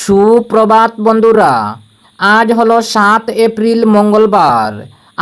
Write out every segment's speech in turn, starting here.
সুপ্রভাত বন্ধুরা, আজ হলো 7 এপ্রিল মঙ্গলবার।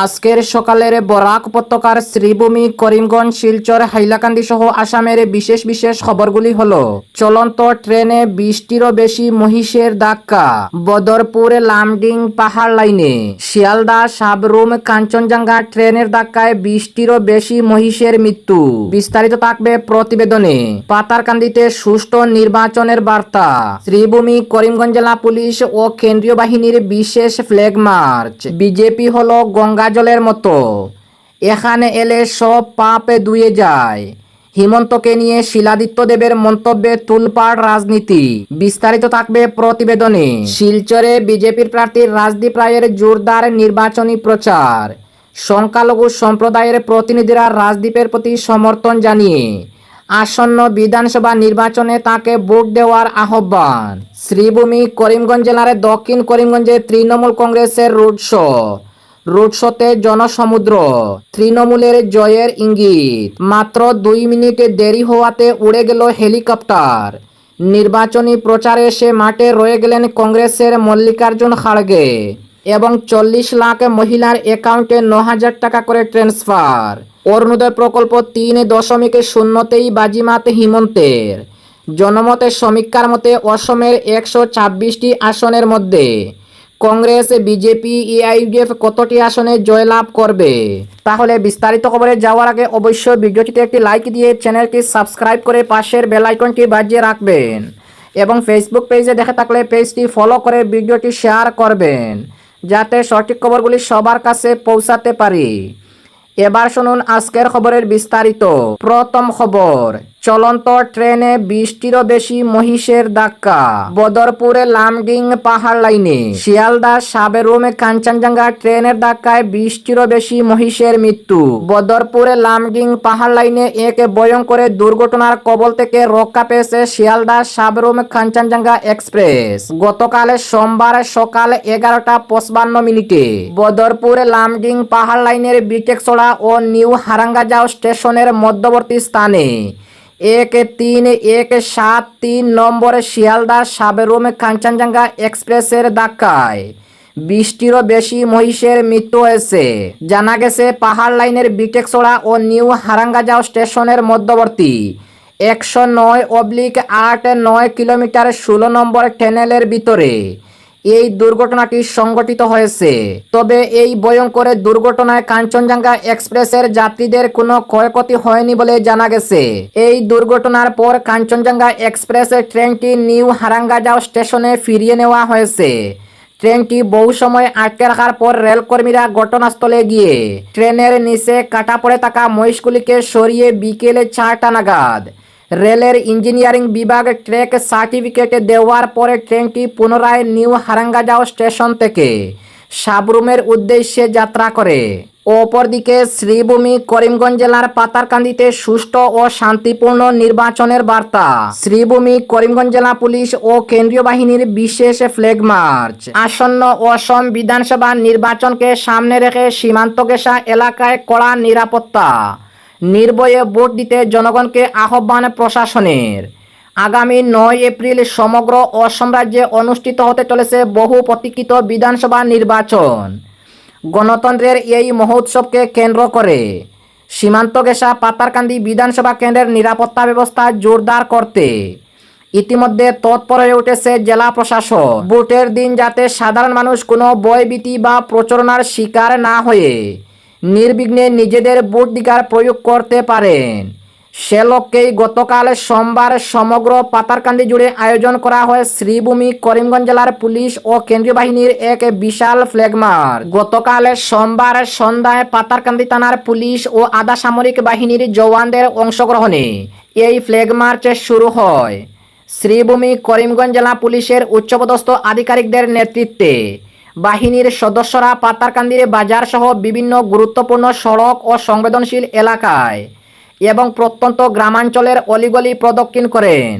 আজকের সকালের বরাক উপত্যকার শ্রীভূমি, করিমগঞ্জ, শিলচর, হাইলাকান্দি সহ আসামের বিশেষ বিশেষ খবরগুলি হলো: চলন্ত ট্রেনে 20টিরও বেশি মহিষের ধাক্কা বদরপুর লামডিং পাহাড় লাইনে। শিয়ালদা, সাবরুম, কাঞ্চনজঙ্ঘা ট্রেনের ধাক্কায় 20টিরও বেশি মহিষের মৃত্যু। বিস্তারিত থাকবে প্রতিবেদনে। পাতারকান্দিতে সুষ্ঠু নির্বাচনের বার্তা। শ্রীভূমি, করিমগঞ্জ জেলা পুলিশ ও কেন্দ্রীয় বাহিনীর বিশেষ ফ্ল্যাগ মার্চ। বিজেপি হলো গঙ্গা জলের মতো, এখানে এলে সব পাপ ধুয়ে যায়। হিমন্তকে নিয়ে শিলাদিত্য দেবের মন্তব্যে তুলপাড় রাজনীতি। বিস্তারিত থাকবে প্রতিবেদনে। শিলচরে বিজেপির প্রার্থী রাজদীপ রায়ের জোরদার নির্বাচনী প্রচার। সংখ্যালঘু সম্প্রদায়ের প্রতিনিধিরা রাজদীপের প্রতি সমর্থন জানিয়ে আসন্ন বিধানসভা নির্বাচনে তাকে ভোট দেওয়ার আহ্বান। শ্রীভূমি, করিমগঞ্জ জেলার দক্ষিণ করিমগঞ্জে তৃণমূল কংগ্রেসের রোড শোতে জনসমুদ্র। তৃণমূলের জয়ের ইঙ্গিত। মাত্র 2 মিনিট দেরি হওয়াতে উড়ে গেল হেলিকপ্টার। নির্বাচনী প্রচারে এসে মাঠে রয়ে গেলেন কংগ্রেসের মল্লিকার্জুন খাড়গে এবং 40 লাখ মহিলার অ্যাকাউন্টে 9,000 টাকা করে ট্রান্সফার। অরুণোদয় প্রকল্প 3.0তেই বাজিমাত হিমন্তের। জনমতের সমীক্ষার মতে অসমের 126টি আসনের মধ্যে কংগ্রেস, বিজেপি, এআইইউডিএফ কতটি আসনে জয়লাভ করবে? তাহলে বিস্তারিত খবরে যাওয়ার আগে অবশ্যই ভিডিওটিতে একটি লাইক দিয়ে চ্যানেলটি সাবস্ক্রাইব করে পাশের বেল আইকনটি বাজিয়ে রাখবেন এবং ফেসবুক পেজে দেখে থাকলে পেজটি ফলো করে ভিডিওটি শেয়ার করবেন, যাতে সঠিক খবরগুলি সবার কাছে পৌঁছাতে পারি। এবার শুনুন আজকের খবরের বিস্তারিত। প্রথম খবর, চলন্ত ট্রেনে 20টিরও বেশি মহিষের ধাক্কা বদরপুরে লামডিং পাহাড় লাইনে। শিয়ালদা, সাবরুম, কাঞ্চনজঙ্ঘা ট্রেনের ধাক্কায় 20টিরও বেশি মহিষের মৃত্যু। বদরপুরে লামডিং পাহাড় লাইনে এক ভয়ঙ্কর দুর্ঘটনার কবল থেকে রক্ষা পেয়েছে শিয়ালদা সাবরুম কাঞ্চনজঙ্ঘা এক্সপ্রেস। গতকাল সোমবার সকাল 11টা 55 বদরপুর লামডিং পাহাড় লাইনের বিটেকছড়া ও নিউ হারাঙ্গাজাও স্টেশনের মধ্যবর্তী স্থানে 1373 নম্বরে শিয়ালদা সাবরুম কাঞ্চনজঙ্ঘা এক্সপ্রেসের ধাক্কায় 20টিরও বেশি মহিষের মৃত্যু হয়েছে। জানা গেছে, পাহাড় লাইনের বিটেকছড়া ও নিউ হারাঙ্গাজাও স্টেশনের মধ্যবর্তী 109/8 কিলোমিটার 16 নম্বর টানেলের ভিতরে এই দুর্ঘটনাটি সংঘটিত হয়েছে। তবে এই ভয়ঙ্কর দুর্ঘটনায় কাঞ্চনজঙ্ঘা এক্সপ্রেসের যাত্রীদের কোনো ক্ষয়ক্ষতি হয়নি বলে জানা গেছে। এই দুর্ঘটনার পর কাঞ্চনজঙ্ঘা এক্সপ্রেস ট্রেনটি নিউ হারাঙ্গাজাও স্টেশনে ফিরিয়ে নেওয়া হয়েছে। ট্রেনটি বহু সময় আটকে রাখার পর রেলকর্মীরা ঘটনাস্থলে গিয়ে ট্রেনের নিচে কাটা পড়ে থাকা মহিষগুলিকে সরিয়ে বিকেলে 4টা নাগাদ রেলের ইঞ্জিনিয়ারিং বিভাগ ট্র্যাক সার্টিফিকেট দেওয়ার পরে ট্রেনটি পুনরায় নিউ হারাঙ্গাজাও স্টেশন থেকে সাবরুমের উদ্দেশ্যে যাত্রা করে। অপরদিকে শ্রীভূমি, করিমগঞ্জ জেলার পাতারকান্দিতে সুষ্ঠু ও শান্তিপূর্ণ নির্বাচনের বার্তা। শ্রীভূমি, করিমগঞ্জ জেলা পুলিশ ও কেন্দ্রীয় বাহিনীর বিশেষ ফ্ল্যাগ মার্চ। আসন্ন অসম বিধানসভা নির্বাচনকে সামনে রেখে সীমান্ত ঘেঁষা এলাকায় কড়া নিরাপত্তা। নির্ভয়ে ভোট দিতে জনগণকে আহ্বান প্রশাসনের। আগামী 9 এপ্রিল সমগ্র অসম রাজ্যে অনুষ্ঠিত হতে চলেছে বহু প্রতীক্ষিত বিধানসভা নির্বাচন। গণতন্ত্রের এই মহোৎসবকে কেন্দ্র করে সীমান্ত ঘেঁষা পাতারকান্দি বিধানসভা কেন্দ্রের নিরাপত্তা ব্যবস্থা জোরদার করতে ইতিমধ্যে তৎপর হয়ে উঠেছে জেলা প্রশাসন। ভোটের দিন যাতে সাধারণ মানুষ কোনো ভয়ভীতি বা প্রচারণার শিকার না হয়ে নির্বিঘ্নে নিজেদের ভোটাধিকার প্রয়োগ করতে পারেন, সে লক্ষ্যেই গতকাল সোমবার সমগ্র পাতারকান্দি জুড়ে আয়োজন করা হয় শ্রীভূমি, করিমগঞ্জ জেলার পুলিশ ও কেন্দ্রীয় বাহিনীর এক বিশাল ফ্ল্যাগ মার্চ। গতকাল সোমবার সন্ধ্যায় পাতারকান্দি থানার পুলিশ ও আধা সামরিক বাহিনীর জওয়ানদের অংশগ্রহণে এই ফ্ল্যাগ মার্চ শুরু হয়। শ্রীভূমি, করিমগঞ্জ জেলা পুলিশের উচ্চপদস্থ আধিকারিকদের নেতৃত্বে বাহিনীর সদস্যরা পাতারকান্দির বাজার সহ বিভিন্ন গুরুত্বপূর্ণ সড়ক ও সংবেদনশীল এলাকায় এবং প্রত্যন্ত গ্রামাঞ্চলের অলিগলি প্রদক্ষিণ করেন।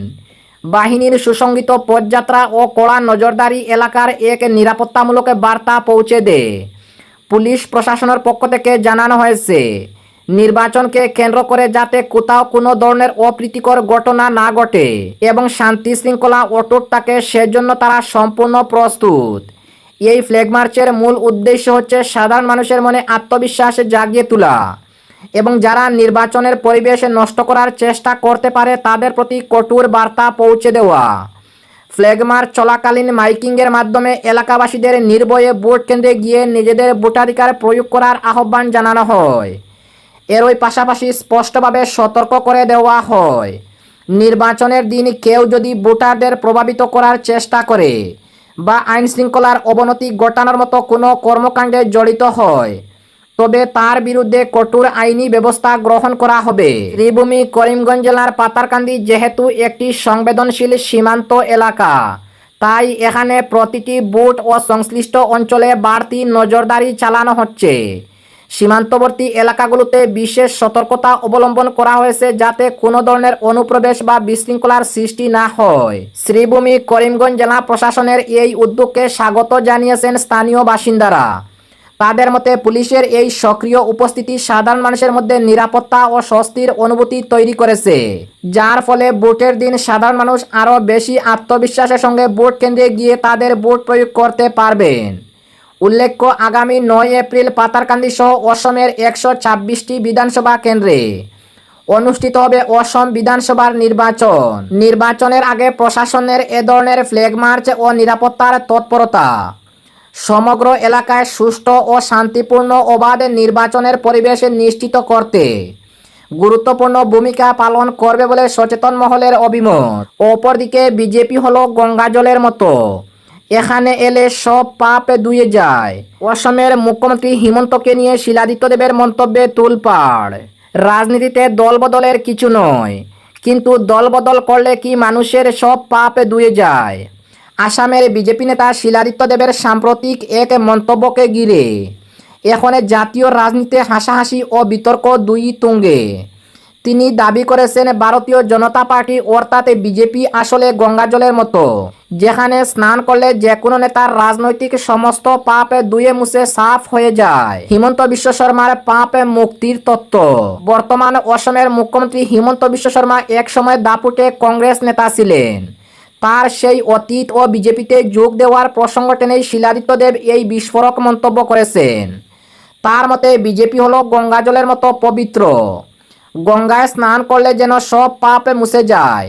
বাহিনীর সুসংগঠিত পদযাত্রা ও কড়া নজরদারি এলাকার এক নিরাপত্তামূলক বার্তা পৌঁছে দেয়। পুলিশ প্রশাসনের পক্ষ থেকে জানানো হয়েছে নির্বাচনকে কেন্দ্র করে যাতে কোথাও কোনো ধরনের অপ্রীতিকর ঘটনা না ঘটে এবং শান্তি শৃঙ্খলা অটুট থাকে সেজন্য তারা সম্পূর্ণ প্রস্তুত। এই ফ্ল্যাগ মার্চের মূল উদ্দেশ্য হচ্ছে সাধারণ মানুষের মনে আত্মবিশ্বাস জাগিয়ে তোলা এবং যারা নির্বাচনের পরিবেশ নষ্ট করার চেষ্টা করতে পারে তাদের প্রতি কঠোর বার্তা পৌঁছে দেওয়া। ফ্ল্যাগ মার্চ চলাকালীন মাইকিংয়ের মাধ্যমে এলাকাবাসীদের নির্ভয়ে ভোট কেন্দ্রে গিয়ে নিজেদের ভোটাধিকার প্রয়োগ করার আহ্বান জানানো হয়। এরই পাশাপাশি স্পষ্টভাবে সতর্ক করে দেওয়া হয়, নির্বাচনের দিন কেউ যদি ভোটারদের প্রভাবিত করার চেষ্টা করে বা আইন শৃঙ্খলার অবনতি ঘটানোর মতো কোনো কর্মকাণ্ডে জড়িত হয় তবে তার বিরুদ্ধে কঠোর আইনি ব্যবস্থা গ্রহণ করা হবে। শ্রীভূমি করিমগঞ্জ জেলার পাতারকান্দি যেহেতু একটি সংবেদনশীল সীমান্ত এলাকা, তাই এখানে প্রতিটি বুথ ও সংশ্লিষ্ট অঞ্চলে বাড়তি নজরদারি চালানো হচ্ছে। সীমান্তবর্তী এলাকাগুলোতে বিশেষ সতর্কতা অবলম্বন করা হয়েছে যাতে কোনো ধরনের অনুপ্রবেশ বা বিশৃঙ্খলার সৃষ্টি না হয়। শ্রীভূমি করিমগঞ্জ জেলা প্রশাসনের এই উদ্যোগকে স্বাগত জানিয়েছেন স্থানীয় বাসিন্দারা। তাদের মতে পুলিশের এই সক্রিয় উপস্থিতি সাধারণ মানুষের মধ্যে নিরাপত্তা ও স্বস্তির অনুভূতি তৈরি করেছে, যার ফলে ভোটের দিন সাধারণ মানুষ আরও বেশি আত্মবিশ্বাসের সঙ্গে ভোট কেন্দ্রে গিয়ে তাদের ভোট প্রয়োগ করতে পারবেন। উল্লেখ্য, আগামী 9 এপ্রিল পাতারকান্দি সহ অসমের 126টি বিধানসভা কেন্দ্রে অনুষ্ঠিত হবে অসম বিধানসভার নির্বাচন। নির্বাচনের আগে প্রশাসনের এ ধরনের ফ্ল্যাগ মার্চ ও নিরাপত্তার তৎপরতা সমগ্র এলাকায় সুষ্ঠু ও শান্তিপূর্ণ অবাধ নির্বাচনের পরিবেশ নিশ্চিত করতে গুরুত্বপূর্ণ ভূমিকা পালন করবে বলে সচেতন মহলের অভিমত। অপরদিকে বিজেপি হলো গঙ্গা জলের মতো, এখানে এলে সব পাপ ধুয়ে যায়। অসমের মুখ্যমন্ত্রী হিমন্তকে নিয়ে শিলাদিত্য দেবের মন্তব্যে তোলপাড়। রাজনীতিতে দলবদলের কিছু নয়, কিন্তু দলবদল করলে কি মানুষের সব পাপ ধুয়ে যায়? আসামের বিজেপি নেতা শিলাদিত্য দেবের সাম্প্রতিক এক মন্তব্যকে ঘিরে এখন জাতীয় রাজনীতিতে হাসাহাসি ও বিতর্ক দুই তুঙ্গে। তিনি দাবি করেছেন ভারতীয় জনতা পার্টি অর্থাৎ বিজেপি আসলে গঙ্গা জলের মতো, যেখানে স্নান করলে যে কোনো নেতার রাজনৈতিক সমস্ত পাপ ধুয়ে মুছে সাফ হয়ে যায়। হিমন্ত বিশ্ব শর্মার পাপ মুক্তির তত্ত্ব। বর্তমান অসমের মুখ্যমন্ত্রী হিমন্ত বিশ্ব শর্মা এক সময় দাপুটে কংগ্রেস নেতা ছিলেন। তার সেই অতীত ও বিজেপিতে যোগ দেওয়ার প্রসঙ্গ টেনেই শিলাদিত্য দেব এই বিস্ফোরক মন্তব্য করেছেন। তার মতে বিজেপি হলো গঙ্গা জলের মতো পবিত্র, গঙ্গায় স্নান করলে যেন সব পাপ মুছে যায়,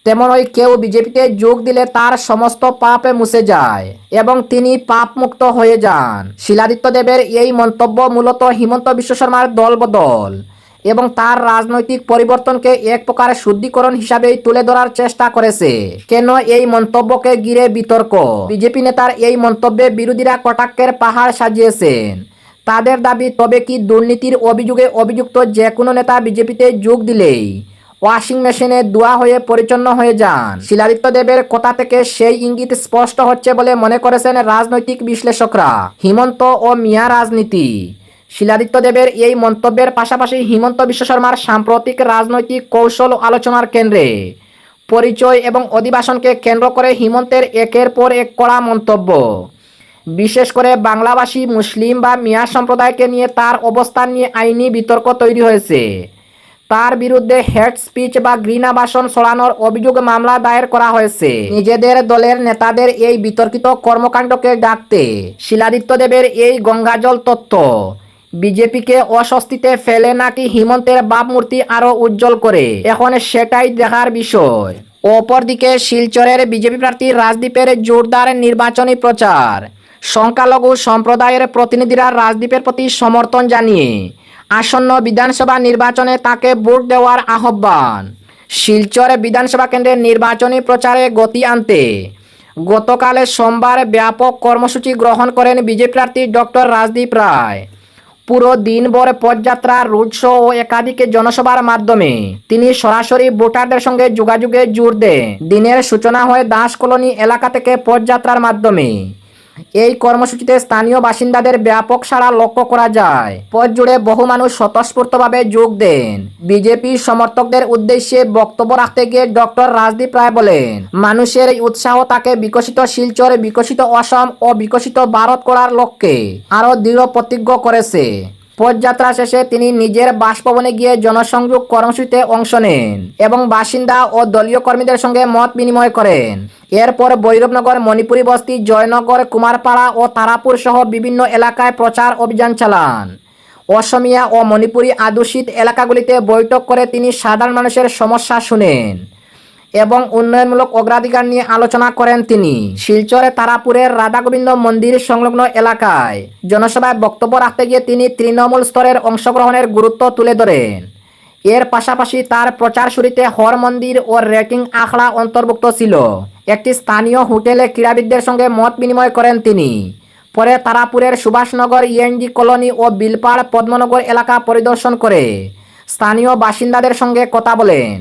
তেমনই কেউ বিজেপিতে যোগ দিলে তার সমস্ত পাপ মুছে যায় এবং তিনি পাপ মুক্ত হয়ে যান। শিলাদিত্য দেবের এই মন্তব্য মূলত হিমন্ত বিশ্ব শর্মার দলবদল এবং তার রাজনৈতিক পরিবর্তনকে এক প্রকার শুদ্ধিকরণ হিসাবেই তুলে ধরার চেষ্টা করেছে। কেন এই মন্তব্যকে ঘিরে বিতর্ক? বিজেপি নেতার এই মন্তব্যে বিরোধীরা কটাক্ষের পাহাড় সাজিয়েছেন। তাদের দাবি, তবে কি দুর্নীতির অভিযোগে অভিযুক্ত যে কোনো নেতা বিজেপিতে যোগ দিলেই ওয়াশিং মেশিনে ধোয়া হয়ে পরিচ্ছন্ন হয়ে যান? শিলাদিত্য দেবের কথা থেকে সেই ইঙ্গিত স্পষ্ট হচ্ছে বলে মনে করেছেন রাজনৈতিক বিশ্লেষকরা। হিমন্ত ও মিয়া রাজনীতি। শিলাদিত্য দেবের এই মন্তব্যের পাশাপাশি হিমন্ত বিশ্ব শর্মার সাম্প্রতিক রাজনৈতিক কৌশল আলোচনার কেন্দ্রে। পরিচয় এবং অধিবাসনকে কেন্দ্র করে হিমন্তের একের পর এক কড়া মন্তব্য, বিশেষ করে বাংলাভাষী মুসলিম বা মিয়া সম্প্রদায়কে নিয়ে তার অবস্থান নিয়ে আইনি বিতর্ক তৈরি হয়েছে। তার বিরুদ্ধে হেড স্পিচ বা ঘৃণা ভাষণ ছড়ানোর অভিযোগ মামলা দায়ের করা হয়েছে। নিজেদের দলের নেতাদের এই বিতর্কিত কর্মকাণ্ডকে ডাকতে শিলাদিত্য দেবের এই গঙ্গাজল তত্ত্ব বিজেপিকে অস্বস্তিতে ফেলে নাকি হিমন্তের ভাবমূর্তি আরো উজ্জ্বল করে, এখন সেটাই দেখার বিষয়। অপরদিকে শিলচরের বিজেপি প্রার্থী রাজদীপের জোরদার নির্বাচনী প্রচার। সংখ্যালঘু সম্প্রদায়ের প্রতিনিধিরা রাজদীপের প্রতি সমর্থন জানিয়ে আসন্ন বিধানসভা নির্বাচনে তাকে ভোট দেওয়ার আহ্বান। শিলচর বিধানসভা কেন্দ্রের নির্বাচনী প্রচারে গতি আনতে গতকাল সোমবার ব্যাপক কর্মসূচি গ্রহণ করেন বিজেপি প্রার্থী ডক্টর রাজদীপ রায়। পুরো দিনভর পদযাত্রা, রোড শো ও একাধিক জনসভার মাধ্যমে তিনি সরাসরি ভোটারদের সঙ্গে যোগাযোগে জোর দেন। দিনের সূচনা হয়ে দাস কলোনি এলাকা থেকে পদযাত্রার মাধ্যমে এই কর্মসূচিতে স্থানীয় বাসিন্দাদের ব্যাপক সাড়া লক্ষ্য করা যায়। পথ জুড়ে বহু মানুষ স্বতঃস্ফূর্তভাবে যোগ দেন। বিজেপি সমর্থকদের উদ্দেশ্যে বক্তব্য রাখতে গিয়ে ডক্টর রাজদীপ রায় বলেন, মানুষের এই উৎসাহ তাকে বিকশিত শিলচর, বিকশিত অসম ও বিকশিত ভারত করার লক্ষ্যে আরো দৃঢ় প্রতিজ্ঞ করেছে। পদযাত্রা শেষে তিনি নিজের বাসভবনে গিয়ে জনসংযোগ কর্মসূচিতে অংশ নেন এবং বাসিন্দা ও দলীয় কর্মীদের সঙ্গে মত বিনিময় করেন। এরপর ভৈরবনগর, মণিপুরি বস্তি, জয়নগর, কুমারপাড়া ও তারাপুর সহ বিভিন্ন এলাকায় প্রচার অভিযান চালান। অসমিয়া ও মণিপুরি অধ্যুষিত এলাকাগুলিতে বৈঠক করে তিনি সাধারণ মানুষের সমস্যা শুনেন এবং উন্নয়নমূলক অগ্রাধিকার নিয়ে আলোচনা করেন। তিনি শিলচরে তারাপুরের রাধাগোবিন্দ মন্দির সংলগ্ন এলাকায় জনসভায় বক্তব্য রাখতে গিয়ে তিনি তৃণমূল স্তরের অংশগ্রহণের গুরুত্ব তুলে ধরেন। এর পাশাপাশি তার প্রচার শুরুতে হর মন্দির ও রেটিং আখড়া অন্তর্ভুক্ত ছিল। একটি স্থানীয় হোটেলে ক্রীড়াবিদদের সঙ্গে মত বিনিময় করেন তিনি। পরে তারাপুরের সুভাষনগর, ইএনজি কলোনি ও বিলপাড় পদ্মনগর এলাকা পরিদর্শন করে স্থানীয় বাসিন্দাদের সঙ্গে কথা বলেন।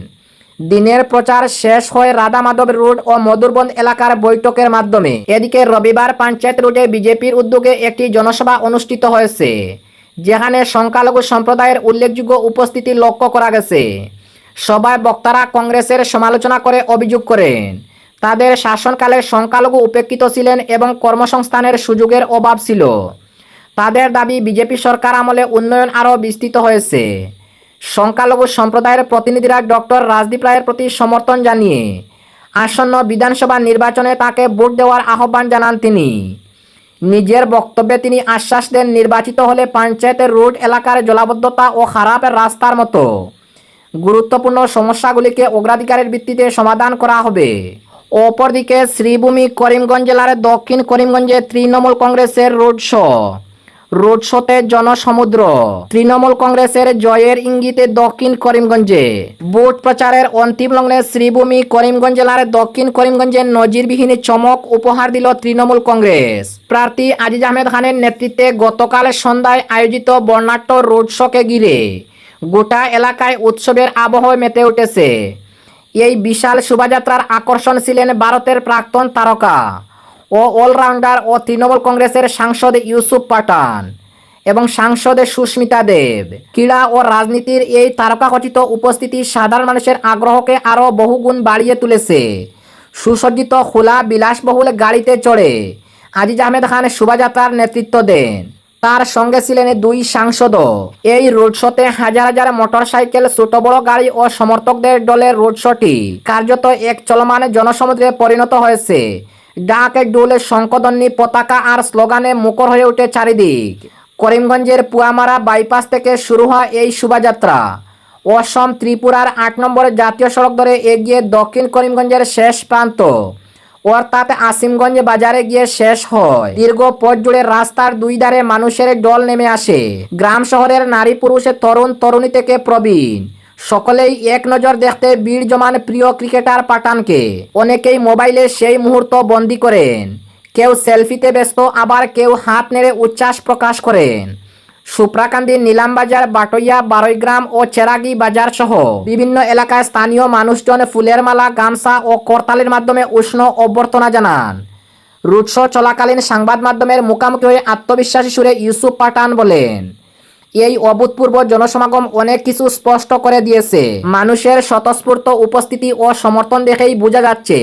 দিনের প্রচার শেষ হয় রাধা মাধব রোড ও মধুরবন এলাকার বৈঠকের মাধ্যমে। এদিকে রবিবার পঞ্চায়েত রোডে বিজেপির উদ্যোগে একটি জনসভা অনুষ্ঠিত হয়েছে, যেখানে সংখ্যালঘু সম্প্রদায়ের উল্লেখযোগ্য উপস্থিতি লক্ষ্য করা গেছে। সভায় বক্তারা কংগ্রেসের সমালোচনা করে অভিযোগ করেন তাদের শাসনকালে সংখ্যালঘু উপেক্ষিত ছিলেন এবং কর্মসংস্থানের সুযোগের অভাব ছিল। তাদের দাবি বিজেপি সরকার আমলে উন্নয়ন আরও বিস্তৃত হয়েছে। সংখ্যালঘু সম্প্রদায়ের প্রতিনিধিরা ডক্টর রাজদীপ রায়ের প্রতি সমর্থন জানিয়ে আসন্ন বিধানসভা নির্বাচনে তাকে ভোট দেওয়ার আহ্বান জানান তিনি। নিজের বক্তব্যে তিনি আশ্বাস দেন নির্বাচিত হলে পঞ্চায়েতের রোড এলাকার জলাবদ্ধতা ও খারাপ রাস্তার মতো গুরুত্বপূর্ণ সমস্যাগুলিকে অগ্রাধিকারের ভিত্তিতে সমাধান করা হবে। অপরদিকে শ্রীভূমি করিমগঞ্জ জেলার দক্ষিণ করিমগঞ্জে তৃণমূল কংগ্রেসের রোড শোতে জনসমুদ্র। তৃণমূল কংগ্রেসের জয়ের ইঙ্গিতে দক্ষিণ করিমগঞ্জে ভোট প্রচারের অন্তিম লগ্নে শ্রীভূমি করিমগঞ্জ জেলার দক্ষিণ করিমগঞ্জে নজিরবিহীন চমক উপহার দিল তৃণমূল কংগ্রেস প্রার্থী আজিজ আহমেদ খানের নেতৃত্বে গতকাল সন্ধ্যায় আয়োজিত বর্ণাঢ্য রোড শোকে ঘিরে গোটা এলাকায় উৎসবের আবহ মেতে উঠেছে। এই বিশাল শোভাযাত্রার আকর্ষণ ছিলেন ভারতের প্রাক্তন তারকা ও অলরাউন্ডার ও তৃণমূল কংগ্রেসের সাংসদ ইউসুফ পাঠান এবং সাংসদ সুস্মিতা দেব। ক্রীড়া ও রাজনীতির এই তারকাখচিত উপস্থিতি সাধারণ মানুষের আগ্রহকে আরও বহুগুণ বাড়িয়ে তুলেছে। সুসজ্জিত খোলা বিলাসবহুল গাড়িতে চড়ে আজিজ আহমেদ খান শোভাযাত্রার নেতৃত্ব দেন। তার সঙ্গে ছিলেন দুই সাংসদও। এই রোড শোতে হাজার হাজার মোটরসাইকেল, ছোট বড় গাড়ি ও সমর্থকদের দলের রোড শোটি কার্যত এক চলমান জনসমুদ্রে পরিণত হয়েছে। ডাক, ডোল, শঙ্খধ্বনি, পতাকা আর স্লোগানে মুখর হয়ে ওঠে চারিদিক। করিমগঞ্জের পুয়ামারা বাইপাস থেকে শুরু হয় এই শোভাযাত্রা অসম ত্রিপুরার ৮ নম্বর জাতীয় সড়ক ধরে এগিয়ে দক্ষিণ করিমগঞ্জের শেষ প্রান্ত অর্থাৎ আসিমগঞ্জ বাজারে গিয়ে শেষ হয়। দীর্ঘ পথ জুড়ে রাস্তার দুই ধারে মানুষের দল নেমে আসে। গ্রাম শহরের নারী পুরুষ, তরুণ তরুণী থেকে প্রবীণ সকলেই এক নজর দেখতে ভিড় জমান প্রিয় ক্রিকেটার পাঠানকে। অনেকেই মোবাইলে সেই মুহূর্ত বন্দি করেন, কেউ সেলফিতে ব্যস্ত, আবার কেউ হাত নেড়ে উচ্ছ্বাস প্রকাশ করেন। সুপ্রাকান্দি, নীলামবাজার, বাটইয়া, বারৈগ্রাম ও চেরাগি বাজার সহ বিভিন্ন এলাকায় স্থানীয় মানুষজন ফুলের মালা, গামছা ও করতালির মাধ্যমে উষ্ণ অভ্যর্থনা জানান। রোড শো চলাকালীন সংবাদ মাধ্যমের মুখোমুখি হয়ে আত্মবিশ্বাসী সুরে ইউসুফ পাঠান বলেন, এই অভূতপূর্ব জনসমাগম অনেক কিছু স্পষ্ট করে দিয়েছে। মানুষের স্বতঃস্ফূর্ত উপস্থিতি ও সমর্থন দেখেই বোঝা যাচ্ছে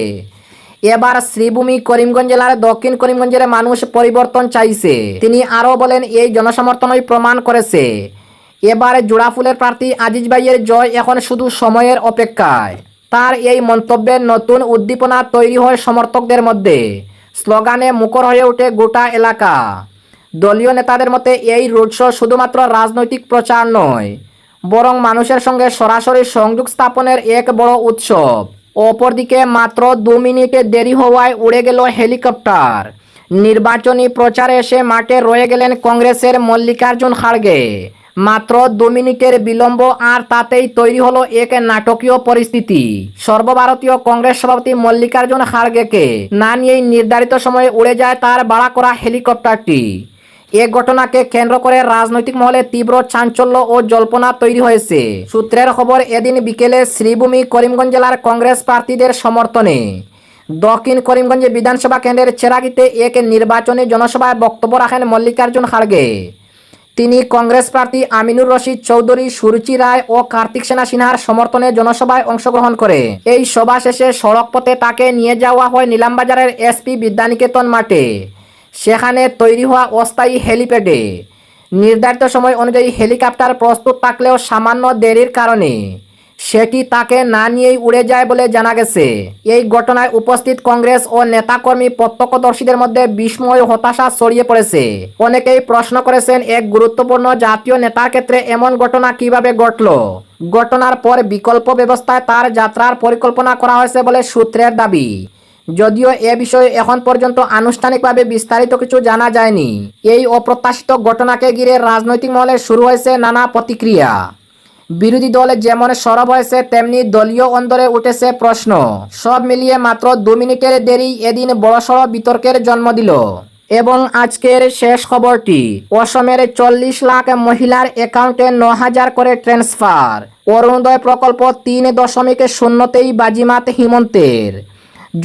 এবার শ্রীভূমি করিমগঞ্জ জেলার দক্ষিণ করিমগঞ্জের মানুষ পরিবর্তন চাইছে। তিনি আরও বলেন, এই জনসমর্থনই প্রমাণ করেছে এবার জোড়াফুলের প্রার্থী আজিজ ভাইয়ের জয় এখন শুধু সময়ের অপেক্ষায়। তার এই মন্তব্যে নতুন উদ্দীপনা তৈরি হয় সমর্থকদের মধ্যে। স্লোগানে মুখর হয়ে ওঠে গোটা এলাকা। দলীয় নেতাদের মতে এই রোড শো শুধুমাত্র রাজনৈতিক প্রচার নয়, বরং মানুষের সঙ্গে সরাসরি সংযোগ স্থাপনের এক বড় উৎসব। অপরদিকে মাত্র 2 মিনিটে দেরি হওয়ায় উড়ে গেল হেলিকপ্টার। নির্বাচনী প্রচারে এসে মাঠে রয়ে গেলেন কংগ্রেসের মল্লিকার্জুন খাড়গে। মাত্র 2 মিনিটের বিলম্ব, আর তাতেই তৈরি হলো এক নাটকীয় পরিস্থিতি। সর্বভারতীয় কংগ্রেস সভাপতি মল্লিকার্জুন খাড়গেকে না নিয়েই নির্ধারিত সময়ে উড়ে যায় তার ভাড়া করা হেলিকপ্টারটি। এ ঘটনাকে কেন্দ্র করে রাজনৈতিক মহলে তীব্র চাঞ্চল্য ও জল্পনা তৈরি হয়েছে। সূত্রের খবর, এদিন বিকেলে শ্রীভূমি করিমগঞ্জ জেলার কংগ্রেস প্রার্থীদের সমর্থনে দক্ষিণ করিমগঞ্জ বিধানসভা কেন্দ্রের চেরাগিতে এক নির্বাচনী জনসভায় বক্তব্য রাখেন মল্লিকার্জুন খাড়গে। তিনি কংগ্রেস প্রার্থী আমিনুর রশিদ চৌধুরী, সুরুচি রায় ও কার্তিক সেনা সিনহার সমর্থনে জনসভায় অংশগ্রহণ করে। এই সভা শেষে সড়ক পথে তাকে নিয়ে যাওয়া হয় নীলামবাজারের এসপি বিদ্যানিকেতন মাঠে। সেখানে তৈরি হওয়া অস্থায়ী হেলিপ্যাডে নির্ধারিত সময় অনুযায়ী হেলিকপ্টার প্রস্তুত থাকলেও সামান্য দেরির কারণে সেটি তাকে না নিয়েই উড়ে যায় বলে জানা গেছে। এই ঘটনায় উপস্থিত কংগ্রেস ও নেতাকর্মী প্রত্যক্ষদর্শীদের মধ্যে বিস্ময় হতাশা ছড়িয়ে পড়েছে। অনেকেই প্রশ্ন করেছেন, এক গুরুত্বপূর্ণ জাতীয় নেতার ক্ষেত্রে এমন ঘটনা কিভাবে ঘটল। ঘটনার পর বিকল্প ব্যবস্থায় তার যাত্রার পরিকল্পনা করা হয়েছে বলে সূত্রের দাবি। যদিও এ বিষয়ে এখন পর্যন্ত আনুষ্ঠানিকভাবে বিস্তারিত কিছু জানা যায়নি। এই অপ্রত্যাশিত ঘটনাকে ঘিরে রাজনৈতিক মহলে শুরু হয়েছে নানা প্রতিক্রিয়া। বিরোধী দলে যেমন সরব হয়েছে, তেমনি দলীয় অন্দরে উঠেছে প্রশ্ন। সব মিলিয়ে মাত্র 2 মিনিটের দেরি এদিন বড়সড় বিতর্কের জন্ম দিল। এবং আজকের শেষ খবরটি, অসমের 40 লাখ মহিলার অ্যাকাউন্টে 9,000 করে ট্রান্সফার। অরুণোদয় প্রকল্প 3.0তেই বাজিমাত হিমন্তের।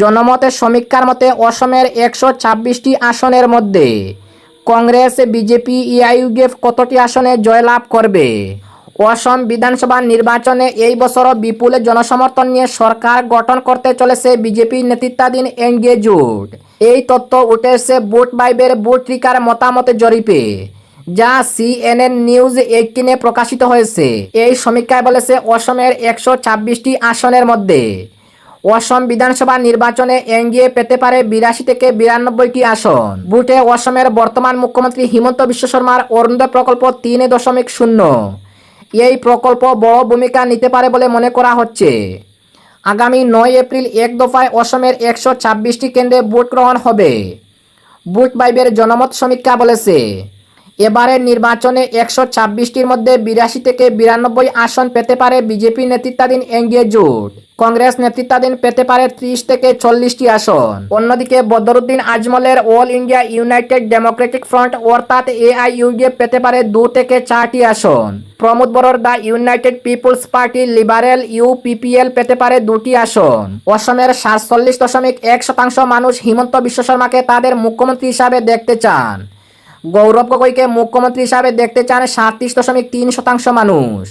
জনমতের সমীক্ষার মতে অসমের 126টি আসনের মধ্যে কংগ্রেস, বিজেপি, ইউডিএফ কতটি আসনে জয়লাভ করবে। অসম বিধানসভা নির্বাচনে এই বছরও বিপুল জনসমর্থন নিয়ে সরকার গঠন করতে চলেছে বিজেপি নেতৃত্বাধীন এনডিএ জোট। এই তথ্য উঠে এসেছে ভোট বাইবের ভোট ট্রিকার মতামত জরিপে, যা CNN নিউজ 18-এ প্রকাশিত হয়েছে। এই সমীক্ষায় বলেছে অসমের 126টি আসনের মধ্যে অসম বিধানসভা নির্বাচনে এনডিএ পেতে পারে 82 থেকে 92টি আসন। ভোটে অসমের বর্তমান মুখ্যমন্ত্রী হিমন্ত বিশ্ব শর্মার অরুণোদয় প্রকল্প 3.0 এই প্রকল্প বড় ভূমিকা নিতে পারে বলে মনে করা হচ্ছে। আগামী 9 এপ্রিল এক দফায় অসমের 126টি কেন্দ্রে ভোট গ্রহণ হবে। ভোট বাইবের জনমত সমীক্ষা বলেছে, এবারের নির্বাচনে 126টির মধ্যে 82 থেকে 92 আসন পেতে পারে বিজেপি নেতৃত্বাধীন এনডিএ জোট। কংগ্রেস নেতৃত্বাধীন পেতে পারে 30 থেকে 40টি আসন। অন্যদিকে বদরুদ্দিন আজমলের all India united democratic front অর্থাৎ AIUDF পেতে পারে 2 থেকে 4টি আসন। প্রমোদ বড়োর the united people's party liberal UPPL পেতে পারে 2টি আসন। অসমের 47.1% মানুষ হিমন্ত বিশ্ব শর্মাকে তাদের মুখ্যমন্ত্রী হিসাবে দেখতে চান। গৌরব গগৈকে মুখ্যমন্ত্রী হিসাবে দেখতে চান 37.3% মানুষ।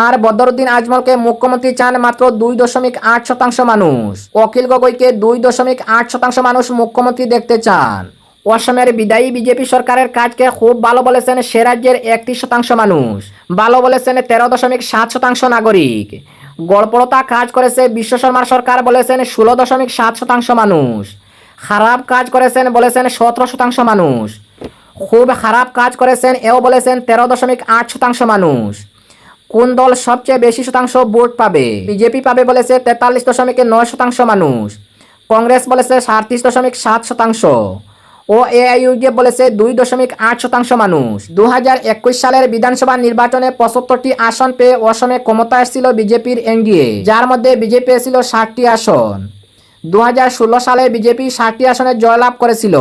আর বদরুদ্দিন আজমলকে মুখ্যমন্ত্রী চান মাত্র 2.8% মানুষ। অখিল গগৈকে 2.8% মানুষ মুখ্যমন্ত্রী দেখতে চান। অসমের বিদায়ী বিজেপি সরকারের কাজকে খুব ভালো বলেছেন সে রাজ্যের 31% মানুষ। ভালো বলেছেন 13.7% নাগরিক। গড়পড়তা কাজ করেছে বিশ্ব শর্মার সরকার বলেছেন 16.7% মানুষ। খারাপ কাজ করেছেন বলেছেন 17% মানুষ। খুব খারাপ কাজ করেছেন এও বলেছেন 13.8% মানুষ। কোন দল সবচেয়ে বেশি শতাংশ ভোট পাবে? বিজেপি পাবে বলেছে 43.9% মানুষ। কংগ্রেস বলেছে 37.7% ও AIUDF বলেছে 2.8% মানুষ। 2021 সালের বিধানসভা নির্বাচনে 75টি আসন পেয়ে অসমে ক্ষমতায় এসেছিল বিজেপির এনডিএ, যার মধ্যে বিজেপি পেয়েছিল 60টি আসন। 2016 সালে বিজেপি 60টি আসনে জয়লাভ করেছিল।